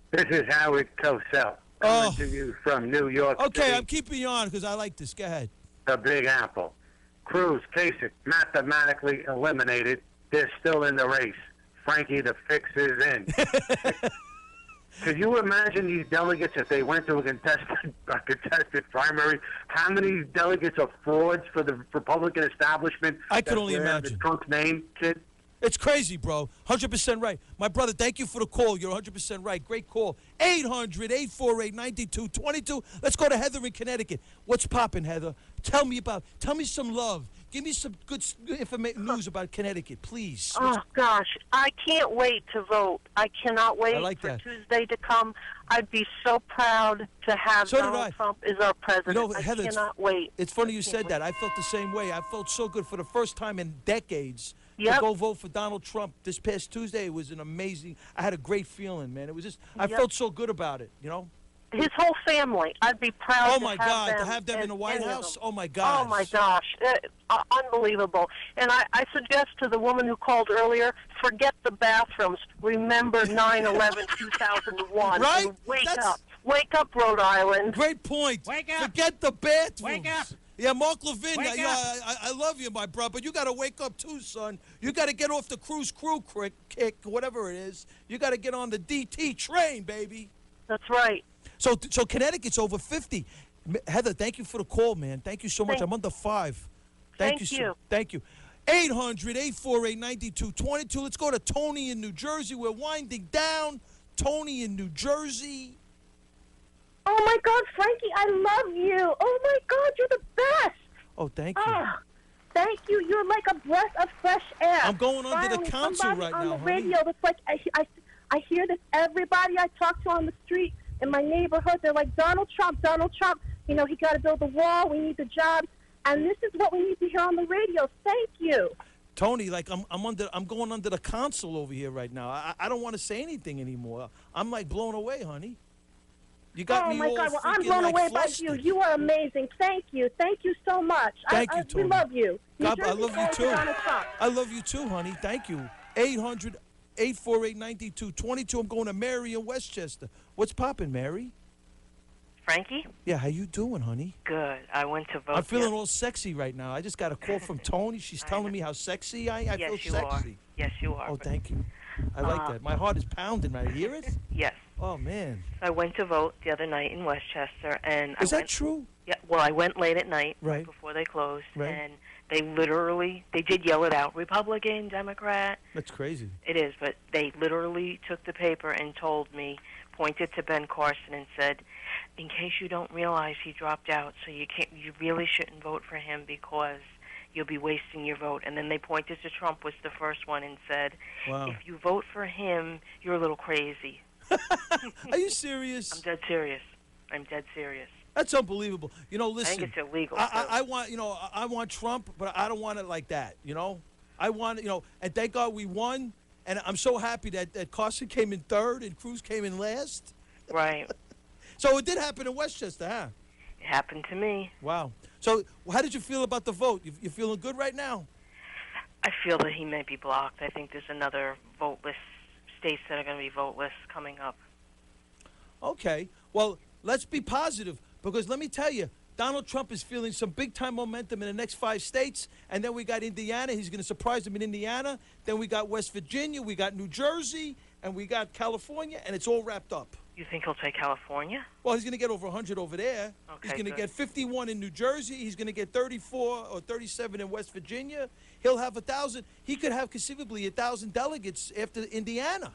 U: This is Howard Cosell coming to you from New York
B: Okay,
U: City.
B: I'm keeping you on because I like this. Go ahead.
U: The Big Apple. Cruz, Kasich, mathematically eliminated. They're still in the race. Frankie, the fix is in. Could you imagine these delegates if they went to a contested primary? How many delegates are frauds for the Republican establishment?
B: I could only imagine.
U: The Trump's name, kid.
B: It's crazy, bro. 100% right. My brother, thank you for the call. You're 100% right. Great call. 800-848-9222. Let's go to Heather in Connecticut. What's popping, Heather? Tell me some love. Give me some good news about Connecticut, please.
V: Oh, gosh. I can't wait to vote. I cannot wait for Tuesday to come. I'd be so proud to have Donald Trump as our president.
B: You know, Heather,
V: I cannot wait.
B: It's funny you said that. I felt the same way. I felt so good for the first time in decades to go vote for Donald Trump. This past Tuesday, it was an amazing, I had a great feeling, man. It was just, I felt so good about it, you know?
V: His whole family. I'd be proud
B: Oh, my God, to have them in the White House? Oh, my gosh.
V: Oh, my gosh. Unbelievable. And I suggest to the woman who called earlier, forget the bathrooms. Remember 9/11/2001.
B: Right?
V: Wake up. Wake up, Rhode Island.
B: Great point.
V: Wake up.
B: Forget the bathrooms.
V: Wake up.
B: Yeah, Mark Levin,
V: Wake
B: I love you, my brother, but you got to wake up too, son. You got to get off the cruise crew kick, whatever it is. You got to get on the DT train, baby.
V: That's right.
B: So Connecticut's over 50. Heather, thank you for the call, man. Thank you so much. I'm under 5. Thank you. Thank you. 800-848-9222. Let's go to Tony in New Jersey. We're winding down. Tony in New Jersey.
W: Oh, my God, Frankie, I love you. Oh, my God, you're the best.
B: Oh, thank you.
W: Thank you. You're like a breath of fresh air.
B: I'm going under the council right now,
W: on the
B: honey.
W: radio that's like, I hear this. Everybody I talk to on the street in my neighborhood, they're like, Donald Trump, you know, he got to build the wall. We need the jobs. And this is what we need to hear on the radio. Thank you.
B: Tony, like I'm going under the console over here right now. I don't want to say anything anymore. I'm like blown away, honey. You got me
W: my
B: all
W: God! Well, I'm
B: freaking,
W: blown
B: like,
W: away
B: flustered.
W: by you. You are amazing. Thank you so much.
B: Thank you, Tony.
W: We love you.
B: God, I love you too.
W: Donald Trump.
B: I love you too, honey. Thank you. 800-848-9222. I'm going to Mary in Westchester. What's poppin', Mary?
A: Frankie?
B: Yeah, how you doing, honey?
A: Good. I went to vote.
B: I'm feeling all sexy right now. I just got a call from Tony. She's telling me how sexy I feel
A: Yes, you
B: sexy.
A: are. Yes, you are.
B: Oh, thank you. I like that. My heart is pounding. I hear it?
A: Yes.
B: Oh, man.
A: I went to vote the other night in Westchester, and
B: Is that true?
A: Yeah. Well, I went late at night,
B: right
A: before they closed,
B: right.
A: and they did yell it out, Republican, Democrat.
B: That's crazy.
A: It is, but they literally took the paper and told me, pointed to Ben Carson and said, in case you don't realize he dropped out, so you really shouldn't vote for him because you'll be wasting your vote. And then they pointed to Trump was the first one and said,
B: wow.
A: If you vote for him, you're a little crazy.
B: Are you serious?
A: I'm dead serious. I'm dead serious.
B: That's unbelievable. You know, listen.
A: I think it's illegal.
B: I want, I want Trump, but I don't want it like that, I want, and thank God we won. And I'm so happy that Carson came in third and Cruz came in last.
A: Right.
B: So it did happen in Westchester, huh?
A: It happened to me.
B: Wow. So how did you feel about the vote? You feeling good right now?
A: I feel that he may be blocked. I think there's another voteless states that are going to be voteless coming up.
B: Okay. Well, let's be positive because let me tell you, Donald Trump is feeling some big-time momentum in the next 5 states, and then we got Indiana. He's going to surprise them in Indiana. Then we got West Virginia, we got New Jersey, and we got California, and it's all wrapped up.
A: You think he'll take California?
B: Well, he's going to get over 100 over there.
A: Okay,
B: he's going to
A: good.
B: get 51 in New Jersey. He's going to get 34 or 37 in West Virginia. He'll have 1,000. He could have conceivably 1,000 delegates after Indiana.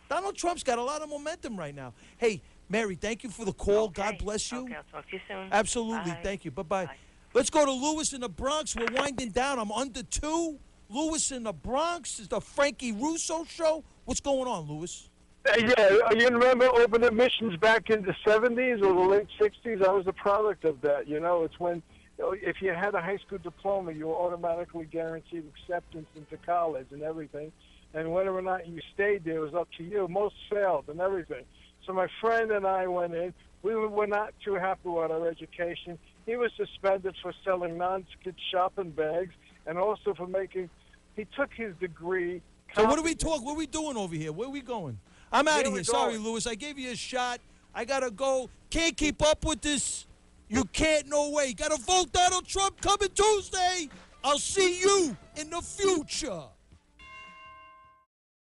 B: Donald Trump's got a lot of momentum right now. Hey, Mary, thank you for the call.
A: Okay.
B: God bless you.
A: Okay, I'll talk to you soon.
B: Absolutely.
A: Bye.
B: Thank you. Bye-bye. Let's go to Lewis in the Bronx. We're winding down. I'm under 2. Lewis in the Bronx is the Frankie Russo show. What's going on, Lewis?
C: Yeah, you remember open admissions back in the 70s or the late 60s? I was a product of that. It's when, if you had a high school diploma, you were automatically guaranteed acceptance into college and everything. And whether or not you stayed there was up to you. Most failed and everything. So my friend and I went in. We were not too happy with our education. He was suspended for selling non-skid shopping bags and also for he took his degree.
B: So what are we talking? What are we doing over here? Where are we going? I'm out of here. Sorry,
C: going?
B: Lewis. I gave you a shot. I got to go. Can't keep up with this. You can't. No way. Got to vote Donald Trump coming Tuesday. I'll see you in the future.